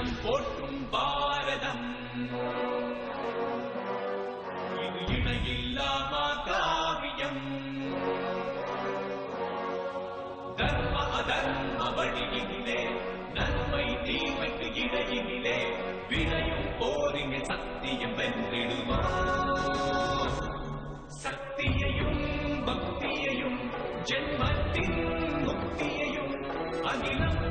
இனம் போற்றும் பாரதம் இது இணையில்லாமா காவியம் தர்ம அதர்ம வழியினிலே நன்மை தீமைக்கு இடையினிலே விளையும் போரினை சத்தியம் வென்றிடுமா சக்தியையும் பக்தியையும் ஜென்மத்தின் முக்தியையும் அகிலம்